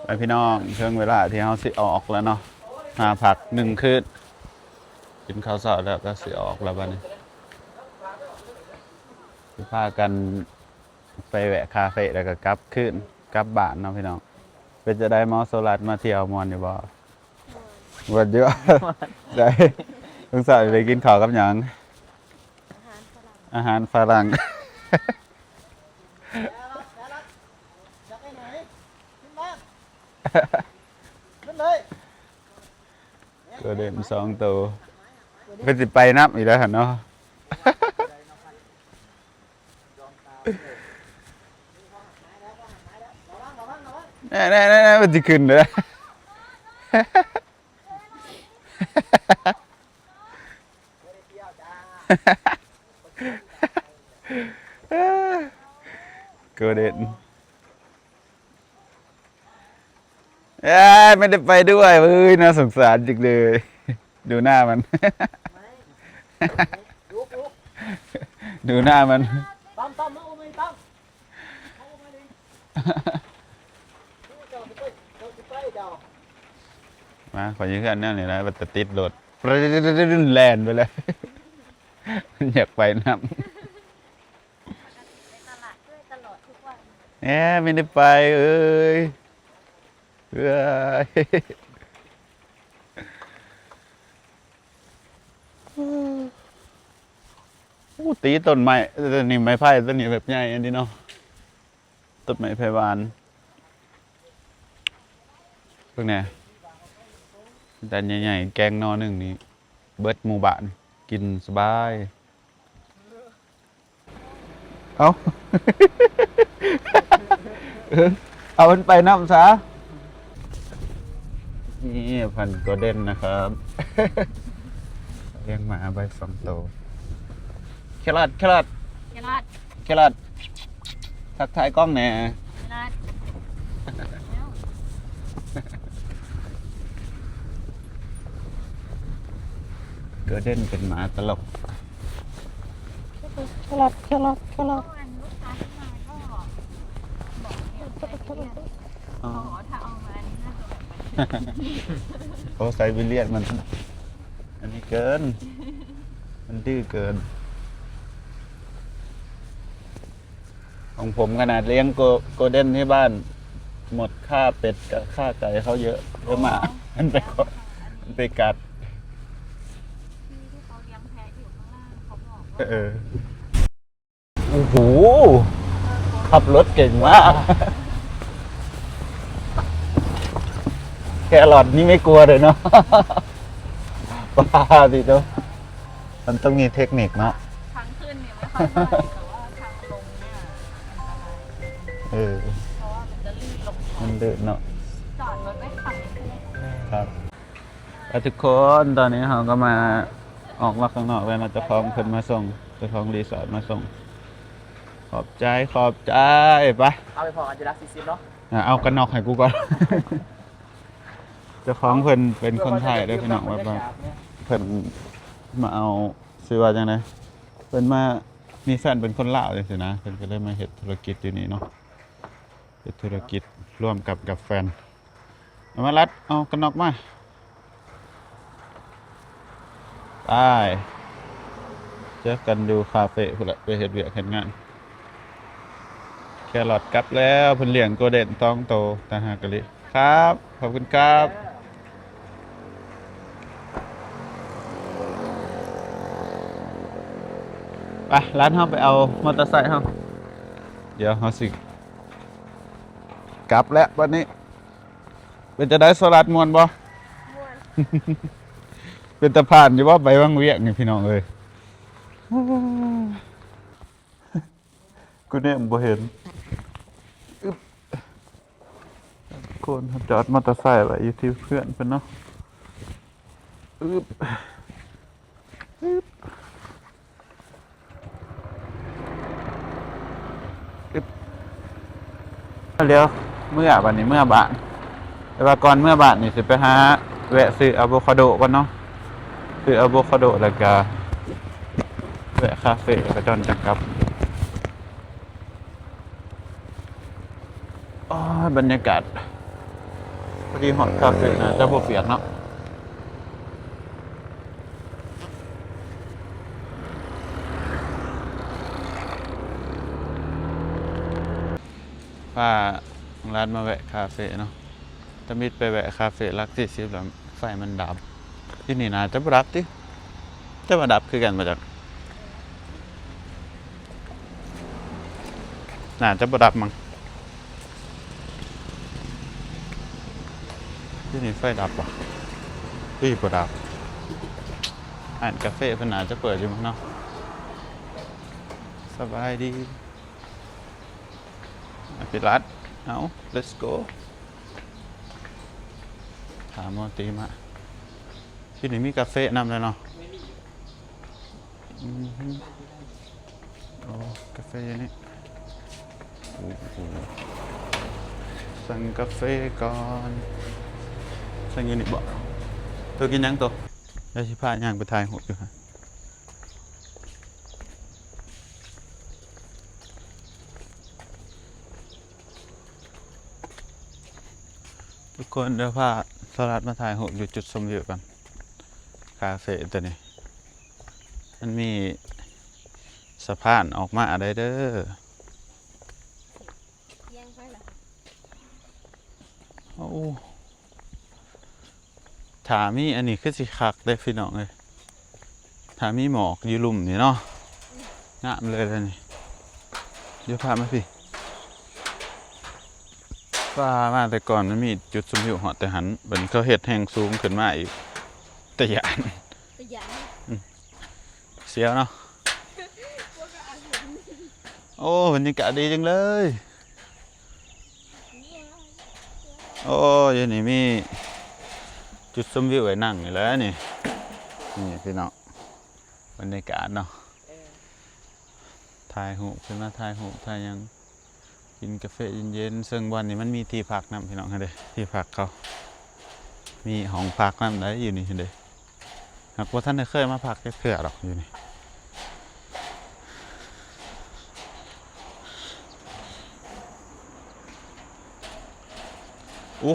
ไปพี่น้องเชิงเวลาที่เขาสิออกแล้วเนาะมาพัก1 คืนกินข้าวเช้าแล้วก็สิออกแล้วบัดนี้สิพากันไปแวะคาเฟ่แล้วก็กลับคืนกลับบ้านเนาะพี่น้องเป็นจะได้มอโซลัดมาเที่ยวมวนอยู่บ่วันเยอะ ได้ต้องใส่ไปกินข้าวกับหยังอาหารฝรั่งตัวเด่น2 ตัวเป็นสิไปนับอีกแล้วเนาะแน่มันจะขึ้นเลยตัวเด่นไม่ได้ไปด้วยเฮ้ยน่าสงสารจริงเลยดูหน้ามันดูหน้ามันมาขอยืมกันนั่นเลยนะมันจะติดรถแลนไปเลยอยากไปน้ำไม่ได้ไปเอ้ยตีต้นไม้ต้นนี้ไม้ไผ่ต้นนี้แบบใหญ่อันนี้เนาะต้นไม้ไผ่หวานพวกนี้แต่ใหญ่ๆแกงนอหนึ่งนี้เบิดหมู่บ้านกินสบายเอาเอามันไปน้ำซะนี่พันธุ์โกลเด้นนะครับเลี้ยงหมาใบ2 ตัวแครอททักทายกล้องแหน่โกลเด้นเป็นหมาตลกแครอทอ๋อถ้าเอามานี่น่าจะโอ้ไซบีเรียนมันอันนี้เกินมันดื้อเกินของผมขนาดเลี้ยงโกลเด้นที่บ้านหมดค่าเป็ดกับค่าไก่เขาเยอะมากมันไปกัดที่เขาเลี้ยงแพะอยู่ข้างล่างเขาบอกว่าโอ้โหขับรถเก่งมากแครอทนี่ไม่กลัวเลยเนาะบ้าดิเนาะมันต้องมีเทคนิคเนาะทางขึ้นเนี่ยไม่ค่อยได้แต่ว่าทางลงเนี่ยอันตรายเพราะว่ามันจะลื่นลงมันลื่นเนาะจอดรถไว้ฝั่งนี้ครับแล้วทุกคนตอนนี้เราก็มาออกมาข้างนอกแล้วเราจะพร้อมเพิ่นมาส่งจะพร้อมรีสอร์ทมาส่งขอบใจไปเอาไปพอกันจะรักซิๆเนาะเอากันนอกให้กูก่อนเจ้าของเพิ่นเป็นคนไทยด้วยพี่น้องว่าเพิ่นมาเอาซื้อว่าจังได๋เพิ่นมามีแฟนเป็นคนลาวจังซี่นะเพิ่นก็เลยมาเฮ็ดธุรกิจอยู่นี่เนาะเฮ็ดธุรกิจร่วมกับแฟนมารัดเอากันนอกมาไปเจอกันดูคาเฟ่พุ่นละไปเฮ็ดเวียกเฮ็ดงานแครอทกลับแล้วเพิ่นเลี้ยงโกลเด้น2 ตัวต่างหากกะลิครับขอบคุณครับไปร้านเฮาไปเอามอเตอร์ไซค์เฮาเดี๋ยวเฮาสิกลับแล้ววันนี้เป็นจะได้โซลัดม่วนบ่เป็นตะผ่านอยู่ว่าไปวังเวียงนี่พี่น้องเอ้ยกูเนี่ยบ่เห็นคนจอดมอเตอร์ไซค์ไว้อยู่ที่เพื่อนเพิ่นเนาะเลี้ยวเมื่อวันนี้เมื่อบ้านแต่ว่าก่อนเมื่อบ้านนี่สิไปหาแวะซื้ออะโวคาโดก่อนเนาะซื้ออะโวคาโดแล้วก็แวะคาเฟ่กระจอนจังครับบรรยากาศ อดีหอดคาเฟ่นะจะบ่เปียกเนาะว่าร้านมาแวะคาเฟ่เนาะตะมิดไปแวะคาเฟ่รักที่สิบแล้วไฟมันดับที่นี่นะจะบ่ดับติจะมาดับคือกันมาจากน่าจะบ่ดับมั้งที่นี่ไฟดับป่ะบ่ดับอ่านกาแฟเพิ่นน่าจะเปิดอยู่มั้งเนาะสบายดีปิดร้านเอา let's go ถามมอตีมาที่นี่มีกาแฟนำเลยเนาะโอ้กาแฟนี่โอ้โหสั่งกาแฟก่อนสั่งอยูนิบ่ตัวกินยังตัวได้ชิพาย่างไปถ่ายหูอยู่ฮะทุกคนเดี๋ยวพาสลัดมาถ่ายหูอยู่จุดชมวิวกันคาเฟ่ตัวนี้มันมีสะพานออกมาอะไรเด้อโอ้ถามีอันนี้คือสิคักได้พี่น้องเลยถามีหมอกอยู่ลุ่มนี่เนาะงามเลยนี่เดี๋ยวพามาพี่ว่ามาแต่ก่อนมันมีจุดชมวิวเหาะแต่หันบัดนี้เขาเฮ็ดแห่งสูงขึ้นมาอีกตะยานเสียวเนาะโอ้บรรยากาศดีจังเลยโอ้ยนี่มีจุดชมวิวไว้นั่งอยู่แล้วนี่พี่น้องบรรยากาศเนาะถ่ายหูขึ้นมาถ่ายหูถ่ายยังกินกาแฟเย็นๆซึ่งวันนี้มันมีที่พักน้ำพี่น้องให้เด้ที่พักเขามีห้องพักน้ำได้อยู่นี่เด้หากว่าท่านได้เคยมาพักเพื่อหรอกอยู่นี่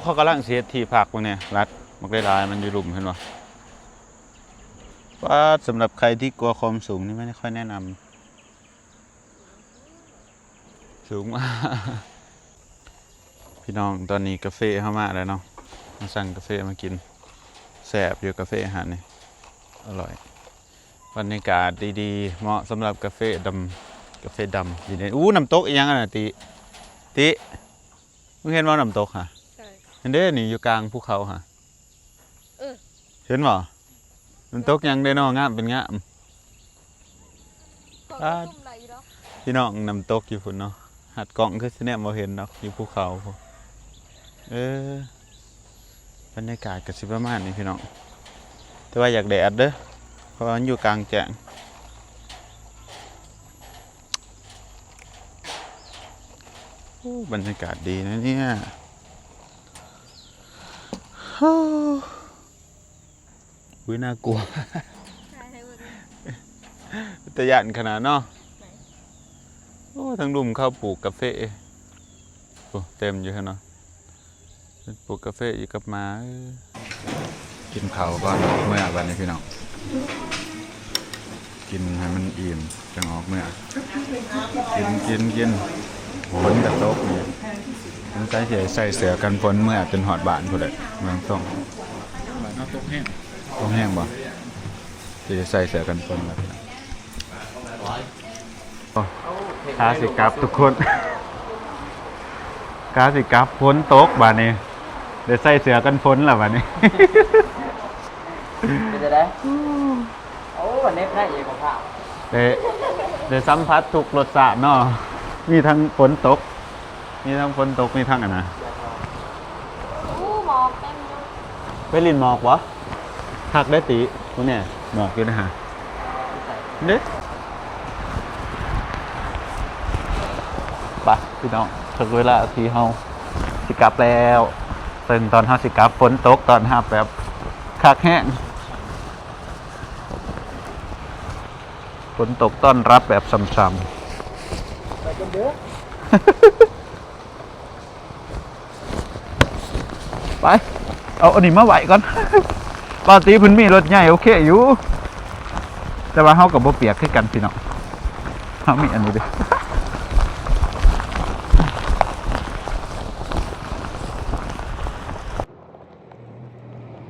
เขากำลังเสียที่พักพวกนี้รัดมักได้ลายมันอยู่หลุมเห็นป่ะว่าสำหรับใครที่กลัวความสูงนี่ไม่ค่อยแนะนำสูงมากพี่น้องตอนนี้กาแฟเข้ามาแล้วเนาะมาสั่งกาแฟมากินแซ่บอยู่กาแฟอาหารนี่อร่อยบรรยากาศดีๆเหมาะสำหรับกาแฟดำอยู่ในน้ำตกอีกยังอ่ะติมึงเห็นว่าน้ำตกฮะเห็นเด้นี่อยู่กลางภูเขาฮะเห็นบ่น้ำตกยังได้นองามเป็นงามพี่น้องน้ำตกอยู่ฝุ่นเนาะหัดกล่องคือสิเนี่ยมาเห็นเนาะอยู่ภูเขาบรรยากาศก็สิประมาณนี้พี่น้องแต่ว่าอยากแดดเด้อเพราะมันอยู่กลางแจ้งบรรยากาศดีนะเนี่ยอุ้ยน่ากลัวแต่ยันขนาดเนาะทั้งรุมเข้าปลูกกาแฟเต็มอยู่เนาะปลูกกาแฟอยู่กับมากินข้าวก่อนเมื่อวันนี้พี่น้องกินให้มันอิ่มจังออกเมื่อกินฝนกับโต๊ะนี่มันใส่เสือกันฝนเมื่อจนหอดบานพอดีเมืองต้องบานต้องแห้งบ่จะใส่เสือกันฝนแบบกาสิกลับทุกคนกาสิกลับฝนตกบานนี้เดี๋ยวใส่เสือกันฝนละบานนี้จะได้โอ้วันนี้ได้ยังของข้าวเดี๋ยวสัมผัสทุกรสชาติเนาะมีทั้งฝนตกมีทั้งอันนะหมอกเต็มเลยไปลินหมอกวะหักได้ตีพวกเนี่ยหมอกอยู่นะฮะเด็ดไปพี่น้องถึงเวลาที่เฮาสิกลับแล้วซึ่งตอนเฮาสิกลับฝนตกตอนหับแบบคักแห้งฝนตกต้อนรับแบบซ้ำๆไปจนเยอะ ไปเอาอันนี้มาไหวก่อน ปกติเพิ่นมีรถใหญ่โอเคอยู่แต่ว่าเฮากับบ่เปียกคือกันพี่น้องเฮามีอันนี้เด้อ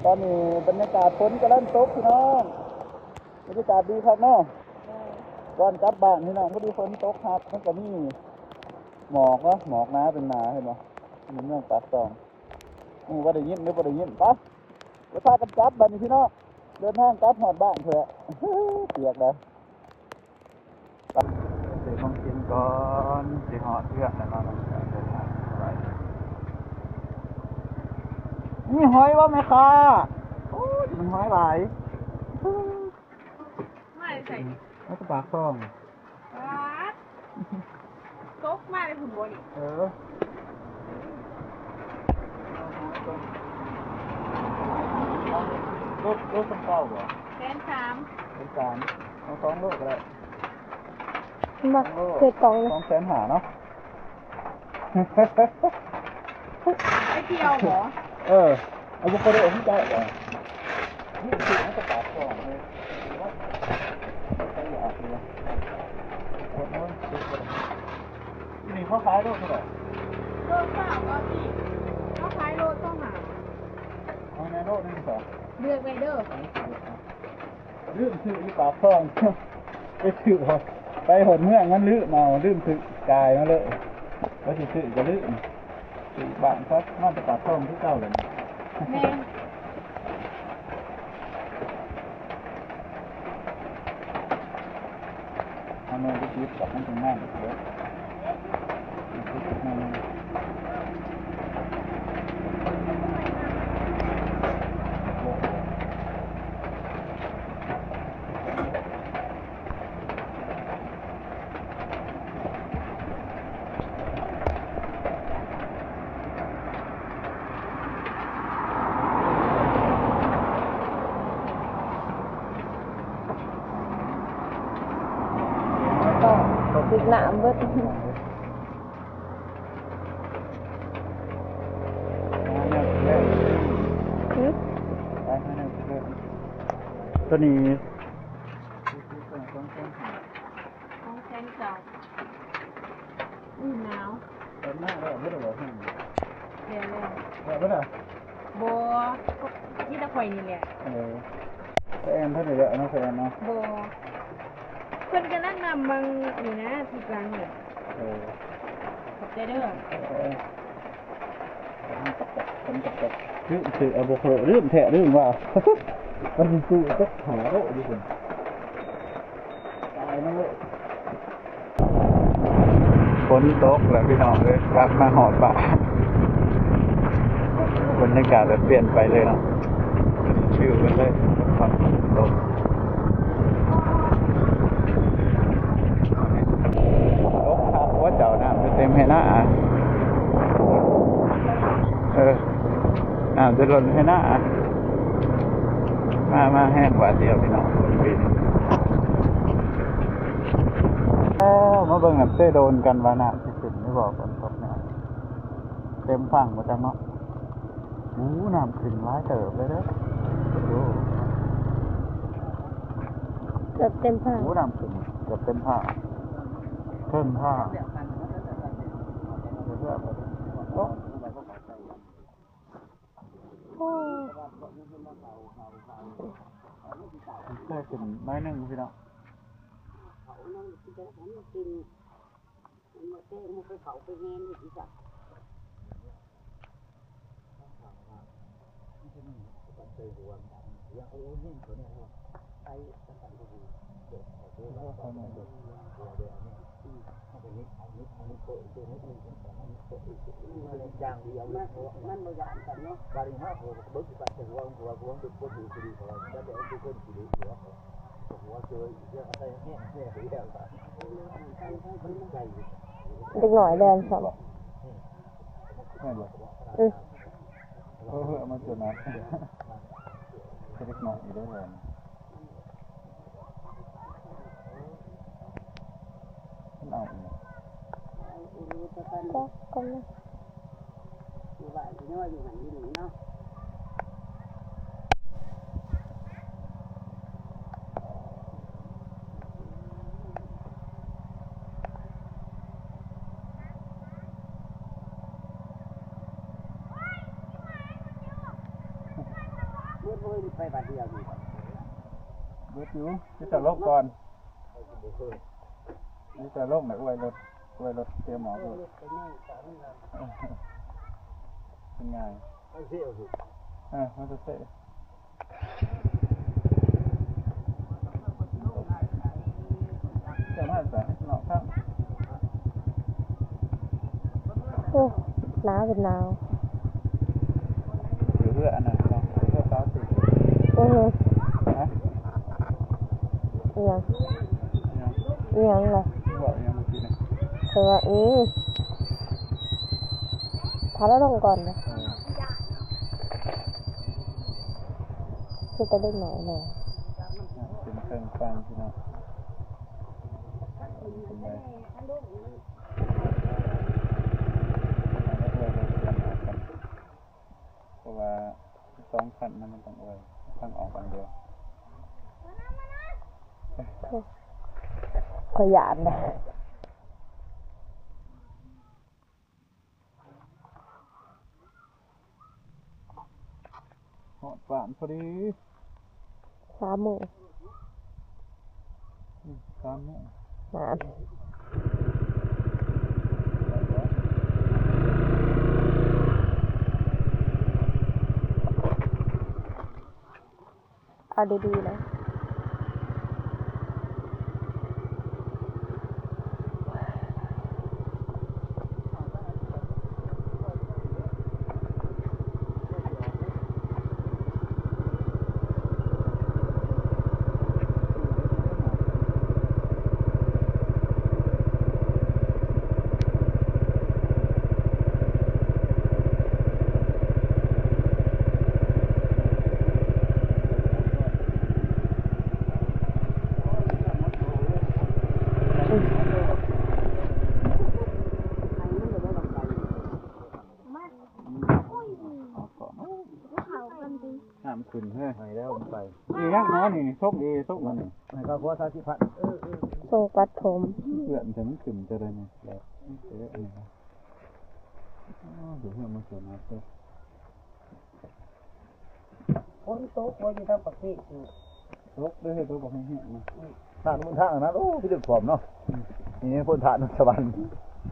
ตอนนี้บรรยากาศฝนกำลังตกพี่น้องบรรยากาศดีครับเนาะก่อนกลับบ้านพี่น้องพอดีฝนตกครับมันก็มีหมอกเนาะหมอกหนาเป็นหนาเห็นบ่นี่เมืองปากซองบ่ได้ยินหรือบ่ได้ยินปะเดี๋ยวพากันกลับบัดนี้พี่น้องเดินทางกลับฮอดบ้านเถอะ เปียกแล้วไปซื้อของกินก่อนสิฮอดเพื่อนแล้วเนาะเดินทางไปนี่หอยว่าแม่ค้าโอ้ยมันหอยหลาย ไม่ใส่ แล้วก็ปากซอง วัดตกมาในผุนบนอีก รถเป็นเก้าเหรอ แสนสาม เป็น3เอา2 โลก็ได้ มาเกิดกล่องเลย 250,000เนาะ ไปเที่ยวหรอ เอาบุคคลเดียวที่ใจเหรอนี่คือมันจะปากซองเลยว่าใช้ยาอะไรโอ้โหนี่เขาขายรถเท่าไหร่ โลเปล่าก็ที่เขาขายโลต้องหา เอาในรถนี่เหรอ เลือกไปเด้อ ลืมซื้อที่ปากซอง ไปซื้อไปหดเมื่องั้นลืมมาลืมซื้อกายมาเลยแล้วสิซื้อจะลืมซื้อบ้านครับมาจะปากซองที่เก่าเลย แม่ ทำเงินไปคิดกับมันตรงนั้นเยอะดึกหนามเบิด ตัวนี้ ของแสนเก่าหนาว เป็นหน้าแล้วไม่ได้บอกให้ เดี๋ยวเลย แบบนั้นอ่ะ โบยี่ตะข่อยนี่แหละ แอนเท่าไหร่แล้วนะแอนเนาะ โบเพิ่นกำลังนำบางนี่นะที่กลางเนี่ยขอบใจเด้อ ลืมซื้ออะโวคาโดลืมแทะลืมว่า มันซื้อก็หาโลดีกว่าตายนะเว้ยฝนตกแล้วพี่น้องเลยกลับมาหอดป่าบรรยากาศแบบเปลี่ยนไปเลยเนาะชิวกันเลยฝนตกครับว่าเจ้าน้ำจะเต็มให้หน้าจะหล่นให้หน้ามาแห้งกว่าเดียวพี่น้องปีนี้มาเบิ่งน้ำเต้โดนกันวานะที่สุดไม่บอกฝนตกเนี่ยเต็มฝั่งหมดจังเนาะน้ำขึ้นร้ายเติบเลยเด้อโอ้ เกือบเต็มผ้า น้ำขึ้นเกือบเต็มผ้าเพิ่มผ้าแค่ขึ้นน้อยหนึ่งพี่น้องอย่างเดียวมันบ่ยานกันเนาะบาริฮะผมบึกไปถึงว่าหัวดึกบ่ถือคดีของจะได้ทุกคนสิรู้หัวเจอเยอะอะไรเนี่ยหรือแล้วก็มันใจ เด็กหน่อยแดนสอบ ไม่บอกมันจะนัดเล็กน้อยได้เลยเอา ก็กันนะ บ้านน้อยอยู่หันอยู่นี่เนาะเมื่อไปบ้านเดียวอยู่ เบิดอยู่นี่จะลบก่อนนี่จะลบไหนอวยรถเตรียมหมอเลยเป็นไงมันจะเสะจะมาแต่หนอกข้าง โอ้หนาวเป็นหนาว อยู่เพื่ออันนั้นเนาะเพื่อฟ้าสิ อือฮึ ฮะ อีหยังอีหยังล่ะ บอกยังเมื่อกี้นะ เธอว่าพาเราลงก่อนนะคือจะเล็กหน่อยเลย เป็นเครื่องฟังพี่น้องเป็นไงเพราะว่า2 ขั้นมันต้องอวยทางออกอันเดียว ขอหยาดนะ หอดฝานพอดี 3 มื้อ 3 มื้อน านเอาดีๆนะน้ำขึ้นเฮ้ยไปแล้วไปนี่ยังน้อยนี่ซกดีซกมันนี่ ให้ก็ขอ30,000 ทรงปัดผม เพื่อนแต่มันขึ้นจะได้นี่แล้วเยอะนี่ครับเดี๋ยวเพื่อนมาสวนน้ำเพิ่ม คนโตบ่อยู่ทางประเทศอยู่ ซกด้วยตัวบอกให้แห้งนะ ทางมันทางนั้นโอ้พี่ดึกผมเนาะนี่คนทานสวรรค์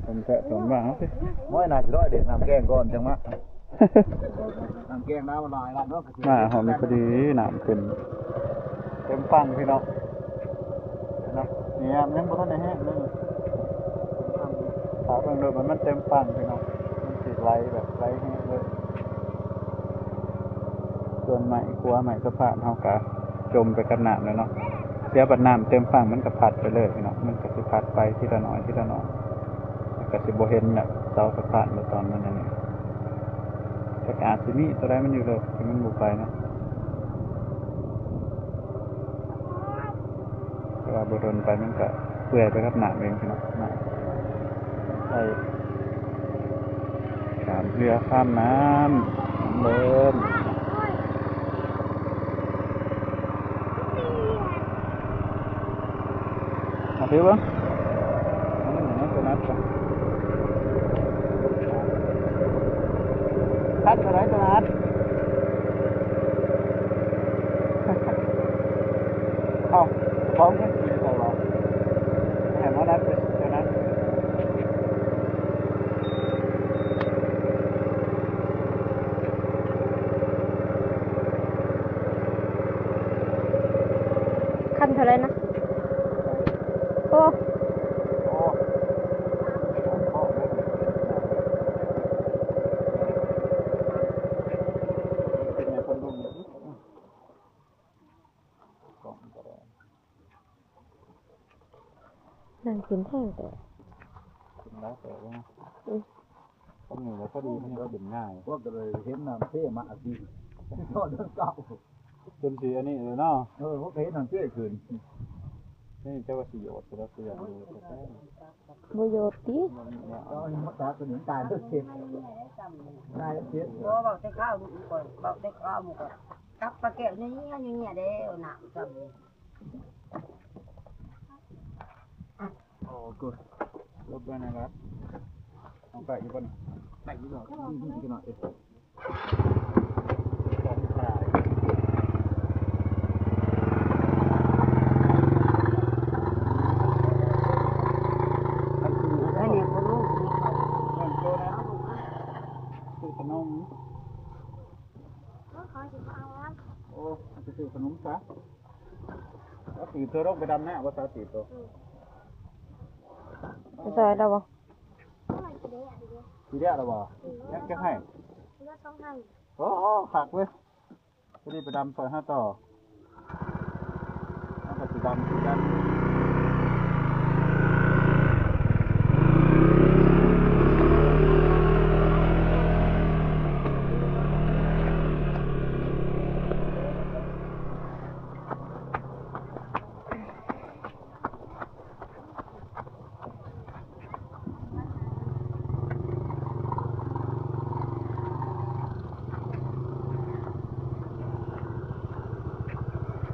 ผมแกะสองบาทสิ น้อยน่าสิร้อยเด็ดน้ำแกงก่อนจังมะน้ำแกงน้ำมันลอยแล้วเนาะ มาหอมพอดีน้ำขึ้นเต็มฟังพี่น้องนะเนี่ยมันบ่ทันได้แห้งเลยขาเบิ่งดูมันเต็มฟังพี่น้องมันสิไหลแบบไหลแห้งเลยส่วนใหม่ครัวใหม่สะพานเฮากะจมไปกับน้ำแล้วเนาะเสียบัดน้ำเต็มฟังมันก็พัดไปเลยพี่น้องมันก็สิพัดไปทีละน้อยทีละน้อยก็สิบ่เห็นแบบเสาสะพานบ่ตอนนั้นนี่แต่อาจสิมีตัวใดมันอยู่เลยที่มันบ่ไปเนาะแต่ว่าบ่โดนไปมันก็เปื่อยไปกับน้ำเองพี่น้องน้ำใช่ข้ามเรือข้ามน้ำเดินมาถือบ้างตัวนัดก่อนคัดอะไรตัวนัดเอาพร้อมกันกี่ตัววะแหมนัดไปตัวนัดขั้นเท่าไรนะโอ้ โอ้เป็นไงคนดูเนี่ยกล่องก็ได้ นั่งกินแห้งแต่ กินแล้วแต่ว่าต้องอยู่แล้วก็ดีมันก็ดื่มง่าย พวกก็เลยเห็นน้ำเท่มาอาทิตย์ทอดเรื่องเก่า จนสีอันนี้เลยเนาะ พวกเห็นน้ำเท่ขึ้น นี่เจ้าว่าสิโยชน์ตัวเสือมันก็ได้ บ่โยดติ đó nhưng mà đã có những tài rất thiệt tài rất thiệt บ่บอกแต่ข้าวลูกก่อนบอกแต่ข้าวหมูก่อนกับปลาแก้วนี่อยู่เนี่ยเด้อหนักจัง โอ้กูลบด้วยนะครับเอาไปอยู่บนไปอยู่หน่อยอยู่หน่อยของตาย แล้วเนี่ยก็ลูก เงินโตนะซื้อขนมโอ้จะซื้อขนมซะแล้วตีเธอต้องไปดำหน้าว่าตาตีตัว ไปซอยแล้วบ่ ทีเดียวหรอวะยังจะให้โอ้ขักเว้ยจะได้ไปดำซอยห้าต่อเอาไปสีดำสีดำ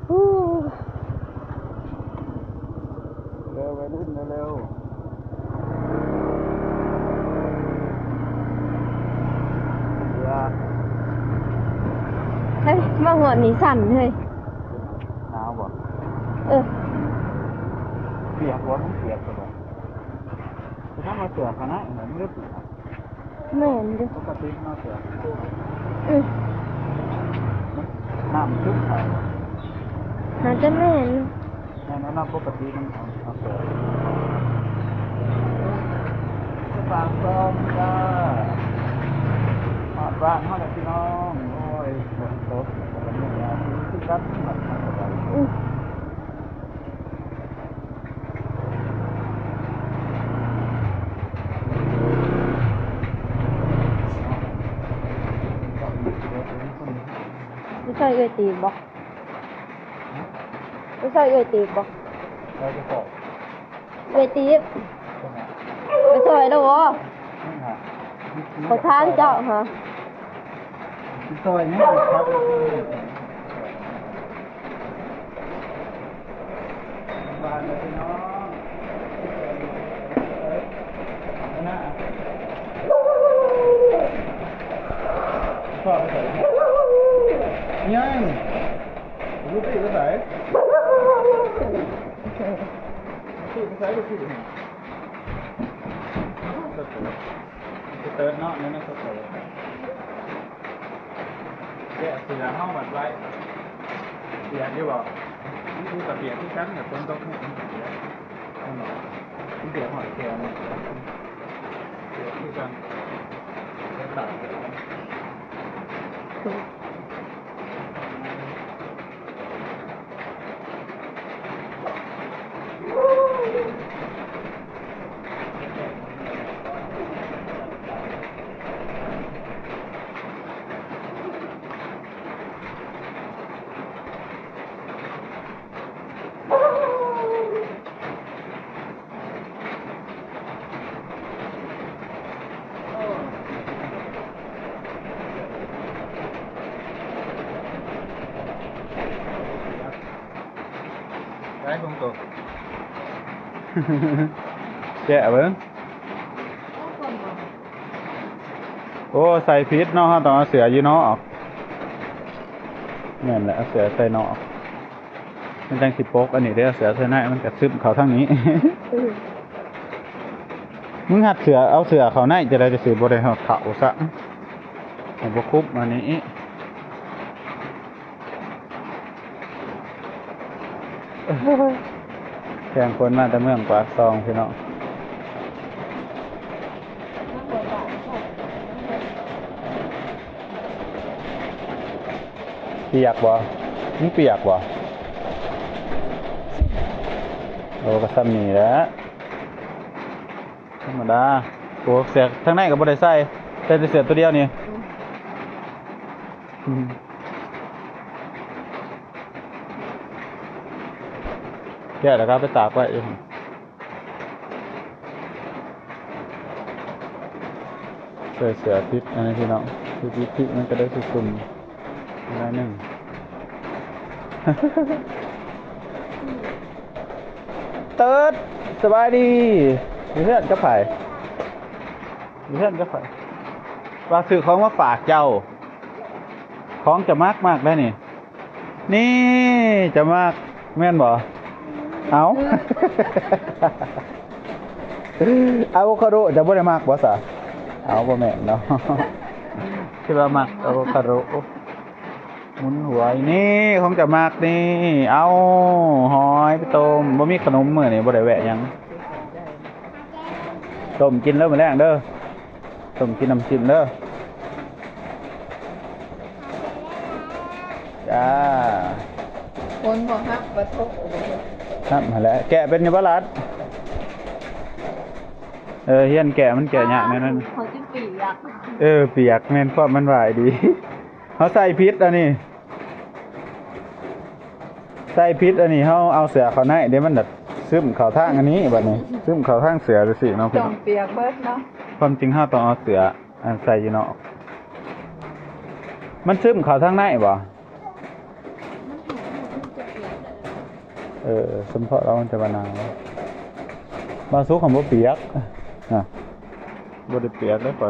ฮู้ เร็ววัยรุ่นเร็วเรือ เฮ้ยมาหอดนี่สั่นเฮ้ย หนาวบ่ เออ เปียกหัวมันเปียกตัวบ่แต่ถ้ามาเสือคณะเหมือนไม่ได้เปียก แม่นเด้อ ปกติมาเสือ อือ น้ำซึมใส่ น่าจะแม่น ในนั้นน้ำปกติมันเอาเสือฝากซ้อมจ้าหอดบ้านหอดอะไรพี่น้องโอ้ยฝนตกอะไรเนี่ยที่กัดมันทำอะไร อือ ไม่ใช่เอ้ยตีบบ่ไม่ใช่เอ้ยตีบบ่ เราจะบอก เอ้ยตีบ ตรงไหน ไปซอยแล้วบ่ นี่ฮะ ขอทานเจ้าฮะ ซอยนี่ครับบ้านเลยพี่น้องนะชอบไปไหนยังรู้ปีไปไหนปีไปไหนก็ปีสเตอร์เนาะนั่นนะสเตอร์แกะเสือห้องบัดไว้เปียกอยู่บ่นี่คือกับเปียกที่ชั้นกับต้นต้นนี่เปียกนี่เปียกหอยแครงเปียกที่ชั้นเปียกตัด Đấy không tục Dạ vâng Ô xài phít nó ha tao sửa như nó Nên là sửa xài nó Nên đang xịp bốc anh ấy đây sửa xài nàyมันกระซึมเขาทางนี้ มึงหัดเสือเอาเสือเขาไหนจะได้จะสือบริหารเขาซะผมบคุบอันนี้แข่งคนมาแต่เมืองปากซองพี่น้องเปียกบ่มึงเปียกบ่โอ้ก็ซ้ำนี่แหละธรรมดาโอ้เสียทั้งในกับบริใส่ใส่แต่เสียตัวเดียวนี่ แกะแล้วก็ไปตากไว้เองเสือพิษอันนี้พี่น้องพิษมันก็ได้สุ่มๆอะไรหนึ่ง เติร์ดสบายดีมีเพื่อนก็ไผ่มีเพื่อนก็ไผ่ว่าซื้อของมาฝากเจ้าของจะมากได้นี่นี่จะมากแม่นบ่เอา อะโวคาโดจะบ่ได้มากบ่ซะเอาบ่แม่นเนาะ คิดว่ามากอะโวคาโดหมุนหัวนี่ของจะมากนี่เอาหอยไปต้มบ่มีขนมมื้อนี่บ่ได้แวะหยังต้มกินแล้วมื้อแรงเด้อต้มกินน้ำจิ้มเด้อจ้า คนบ่ฮักบ่ตก ครับมาแล้วแกะเป็นอยู่บ่ล่ะเฮียนแกะมันแกะยากแน่นั่น เขาสิปีอยาก เปียกแม่นความมันหวายดี เขาใส่พิษอันนี้ใส่พิษอันนี้เขาเอาเสือเขาในเดี๋ยวมันแบบซึมเข้าทางอันนี้แบบนี้ซึมเข้าทางเสือดูสิเนาะพี่ จ น้ อ อง มเปียกเบิดเนาะ ความจริงเขาต้องเอาเสืออันใส่อยู่เนาะมันซึมเข้าทางในบ่สมเพาะเรามันจะบานาวบาซุกของบ่เปียกอ่ะบ่ได้เปียกได้ป่ะ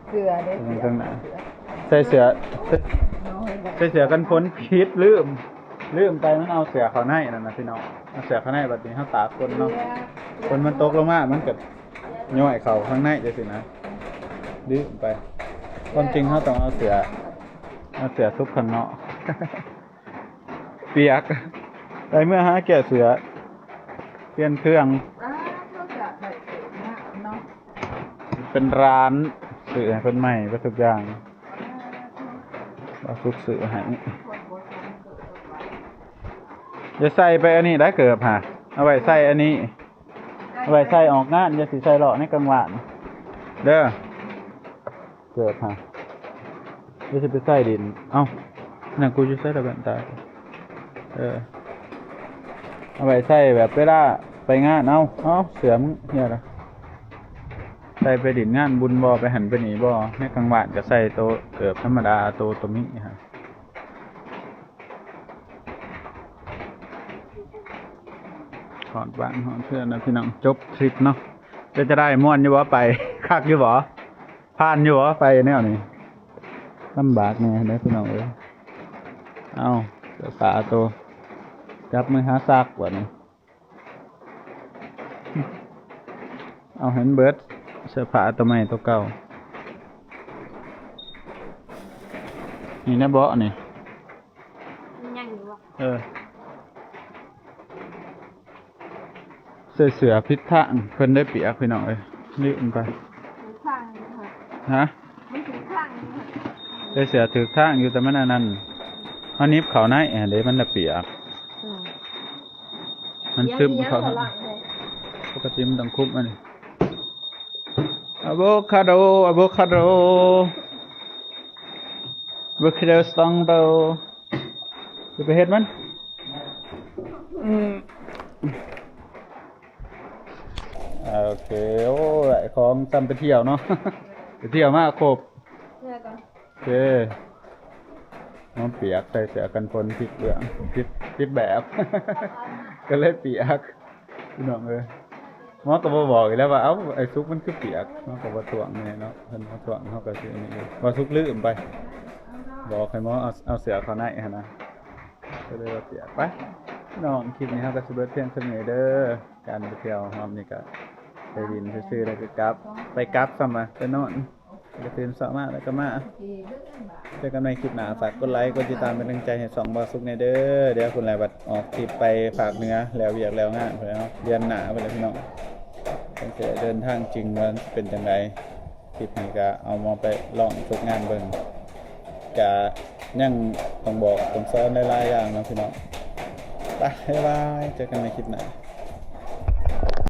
เกลือได้เปียก ข้างหน้าใส่เสือกันฝนพิษลืมไปมันเอาเสือเขาในนั่นนะพี่น้องเอาเสือเขาในแบบนี้เขาตากคนเนาะคนมันตกลงมามันเกิดย่อยเขาข้างในจะสินะลืมไปความจริงเขาต้องเอาเสือซุกข้างนอก เปียกได้เมื่อหาแก่เสือเปลี่ยนเครื่อง เขาจะได้เนาะ เป็นร้านสื่อให้คนใหม่ก็ทุกอย่างเอาซุกสื่อให้จะใส่ไปอันนี้ได้เกิบฮะเอาไว้ใส่อันนี้เอาไว้ใส่ออกงานจะสิใส่หล่อในกลางวันเด้อเกิบฮะจะไปใส่ดินเอ้านั่นกูจะใส่ระเบิดตายเอาไว้ใส่แบบเวลาไปงานเอาเสือมึงเนี่ยนะใส่ไปดินงานบุญบ่ไปหันไปหนีบ่ในกลางวันก็ใส่โตเกือบธรรมดาโตตัวนี้ฮะหอดบ้านหอดเพื่อนนะพี่น้องจบทริปเนาะจะได้ม่วนอยู่บ่ไปคักอยู่บ่ผ่านอยู่บ่ไปแนวนี้ลำบากเนี่ยได้พี่น้องเอาเสือป่าโตจับมือหาซากว่ะนี่เอาเห็นเบิร์ดเสื้อผ้าตัวใหม่ตัวเก่านี่นะเบาะนี่ ยังอยู่บ่ เสือพิษทางเพิ่นได้เปียกพี่น้องเอ้ยรีบไป ทางค่ะ ฮะ มันถึงทางค่ะ เสือถือทางอยู่แต่มันอันนั้นอันนี้เขาในเดี๋ยวมันจะเปียกมันซึมเขาปกติมันต้องคุบมันอะโวคาโดสตองโดจะไปเฮ็ดมันโอเคโอ้ยของจำไปเที่ยวเนาะ ไปเที่ยวมากครบโอเคน้องเปียกใส่เสื้อกันฝนผิดเบื้องผิดแบบ ก็เลยเปียกพี่น้องเลยหมอก็บอกอีกแล้วว่าเอ้าไอ้ซุกมันคือเปียกหมอก็บ่ถ่วงนี่เนาะเพิ่นบ่ถ่วงเฮาก็สิอันนี้ว่าซุกลืมไปบอกให้หมอเอาเสื้อเข้าในหั่นนะก็เลยว่าเปียกไปน้องคลิปนี้เฮาก็สิเบิดเพียงเท่านี้เด้อการไปเที่ยวรอบนี้ก็ไปดินซื่อๆแล้วก็กลับซ้ำมาไปนอนก็ตื่นเช้ามาแล้วก็มาเจอกันในคลิปหน้าฝากกดไลค์กดติดตามเป็นกำลังใจให้2บ่าวซุกในเด้อเดี๋ยวคุณหลายบัดออกทริปไปฝากเนื้อแล้วเวียกแล้วงานพุ่นเนาะเดือนหน้าไปเลยพี่น้องตั้งแต่เดินทางจริงมันเป็นจังไดคลิปนี้ก็เอามาไปลองฝึกงานเบิ่งก็ยังต้องบอกต้องสอนหลายๆอย่างเนาะพี่น้องไปบ๊ายบายเจอกันในคลิปหน้า